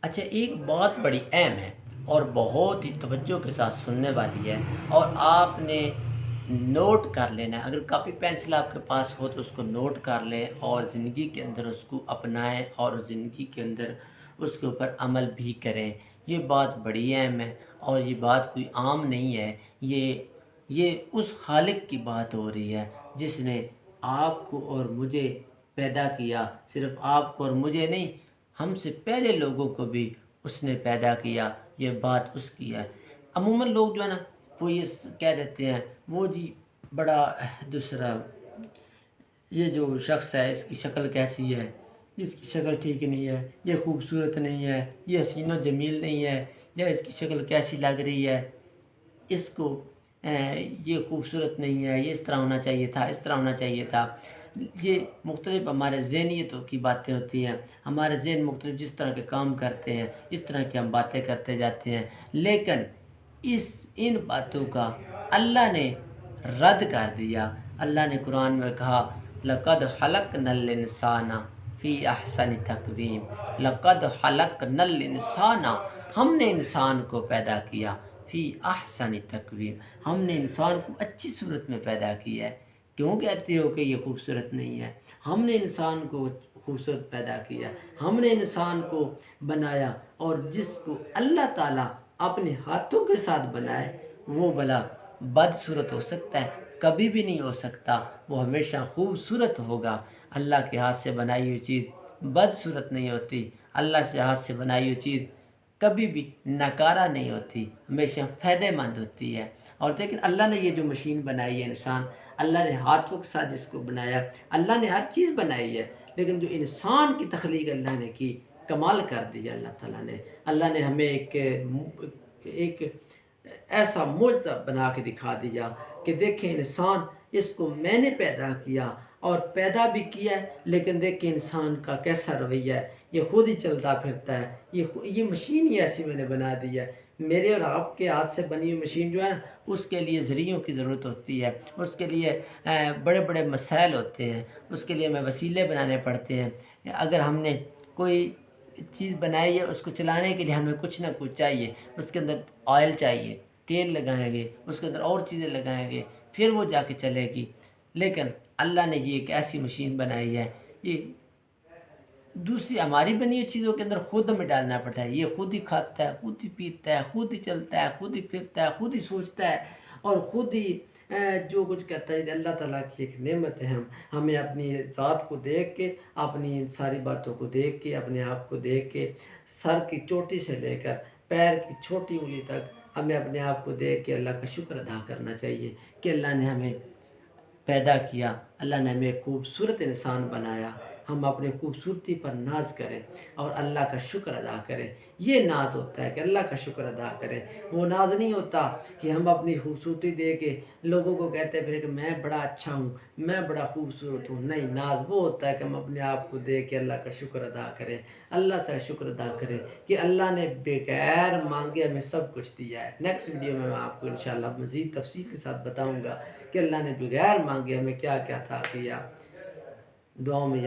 اچھا، ایک بات بڑی اہم ہے اور بہت ہی توجہ کے ساتھ سننے والی ہے، اور آپ نے نوٹ کر لینا ہے۔ اگر کاپی پینسل آپ کے پاس ہو تو اس کو نوٹ کر لیں اور زندگی کے اندر اس کو اپنائیں اور زندگی کے اندر اس کے اوپر عمل بھی کریں۔ یہ بات بڑی اہم ہے اور یہ بات کوئی عام نہیں ہے۔ یہ اس خالق کی بات ہو رہی ہے جس نے آپ کو اور مجھے پیدا کیا۔ صرف آپ کو اور مجھے نہیں، ہم سے پہلے لوگوں کو بھی اس نے پیدا کیا۔ یہ بات اس کی ہے۔ عموماً لوگ جو ہے نا، وہ یہ کہہ دیتے ہیں وہ جی بڑا دوسرا، یہ جو شخص ہے اس کی شکل کیسی ہے، اس کی شکل ٹھیک نہیں ہے، یہ خوبصورت نہیں ہے، یہ حسین و جمیل نہیں ہے، یا اس کی شکل کیسی لگ رہی ہے، اس کو یہ خوبصورت نہیں ہے، یہ اس طرح ہونا چاہیے تھا، اس طرح ہونا چاہیے تھا۔ یہ مختلف ہمارے ذہنیتوں کی باتیں ہوتی ہیں۔ ہمارے ذہن مختلف جس طرح کے کام کرتے ہیں، اس طرح کی ہم باتیں کرتے جاتے ہیں، لیکن ان باتوں کا اللہ نے رد کر دیا۔ اللہ نے قرآن میں کہا لَقَدْ خَلَقْنَا الْإِنسَانَ فِي أَحْسَنِ تَقْوِيمٍ، لَقَدْ خَلَقْنَا الْإِنسَانَ، ہم نے انسان کو پیدا کیا، فی احسن تقویم، ہم نے انسان کو اچھی صورت میں پیدا کیا ہے۔ کیوں کہتے ہو کہ یہ خوبصورت نہیں ہے؟ ہم نے انسان کو خوبصورت پیدا کیا، ہم نے انسان کو بنایا، اور جس کو اللہ تعالیٰ اپنے ہاتھوں کے ساتھ بنائے وہ بلا بدصورت ہو سکتا ہے؟ کبھی بھی نہیں ہو سکتا، وہ ہمیشہ خوبصورت ہوگا۔ اللہ کے ہاتھ سے بنائی ہوئی چیز بدصورت نہیں ہوتی، اللہ سے ہاتھ سے بنائی ہوئی چیز کبھی بھی ناکارہ نہیں ہوتی، ہمیشہ فائدہ مند ہوتی ہے۔ اور لیکن اللہ نے یہ جو مشین بنائی ہے انسان، اللہ نے ہاتھوں کے ساتھ جس کو بنایا، اللہ نے ہر چیز بنائی ہے، لیکن جو انسان کی تخلیق اللہ نے کی، کمال کر دیا اللہ تعالیٰ نے۔ اللہ نے ہمیں ایک ایسا معجزہ بنا کے دکھا دیا کہ دیکھیں انسان، اس کو میں نے پیدا کیا اور پیدا بھی کیا ہے، لیکن دیکھیں انسان کا کیسا رویہ ہے، یہ خود ہی چلتا پھرتا ہے، یہ مشین ہی ایسی میں نے بنا دی ہے۔ میرے اور آپ کے ہاتھ سے بنی ہوئی مشین جو ہے نا، اس کے لیے ذریعوں کی ضرورت ہوتی ہے، اس کے لیے بڑے بڑے مسائل ہوتے ہیں، اس کے لیے ہمیں وسیلے بنانے پڑتے ہیں۔ اگر ہم نے کوئی چیز بنائی ہے، اس کو چلانے کے لیے ہمیں کچھ نہ کچھ چاہیے، اس کے اندر آئل چاہیے، تیل لگائیں گے، اس کے اندر اور چیزیں لگائیں گے، پھر وہ جا کے چلے گی۔ لیکن اللہ نے یہ ایک ایسی مشین بنائی ہے، یہ دوسری ہماری بنی ہوئی چیزوں کے اندر خود ہمیں ڈالنا پڑتا ہے، یہ خود ہی کھاتا ہے، خود ہی پیتا ہے، خود ہی چلتا ہے، خود ہی پھرتا ہے، خود ہی سوچتا ہے، اور خود ہی جو کچھ کرتا ہے۔ اللہ تعالیٰ کی ایک نعمت ہے، ہمیں اپنی ذات کو دیکھ کے، اپنی ساری باتوں کو دیکھ کے، اپنے آپ کو دیکھ کے، سر کی چوٹی سے لے کر پیر کی چھوٹی انگلی تک ہمیں اپنے آپ کو دیکھ کے اللہ کا شکر ادا کرنا چاہیے کہ اللہ نے ہمیں پیدا کیا، اللہ نے ہمیں خوبصورت انسان بنایا۔ ہم اپنی خوبصورتی پر ناز کریں اور اللہ کا شکر ادا کریں۔ یہ ناز ہوتا ہے کہ اللہ کا شکر ادا کریں۔ وہ ناز نہیں ہوتا کہ ہم اپنی خوبصورتی دے کے لوگوں کو کہتے پھر کہ میں بڑا اچھا ہوں، میں بڑا خوبصورت ہوں۔ نہیں، ناز وہ ہوتا ہے کہ ہم اپنے آپ کو دے کے اللہ کا شکر ادا کریں، اللہ سے شکر ادا کریں کہ اللہ نے بغیر مانگے ہمیں سب کچھ دیا ہے۔ نیکسٹ ویڈیو میں آپ کو انشاءاللہ مزید تفصیل کے ساتھ بتاؤں گا کہ اللہ نے بغیر مانگے ہمیں کیا کیا عطا کیا۔ دعاؤں میں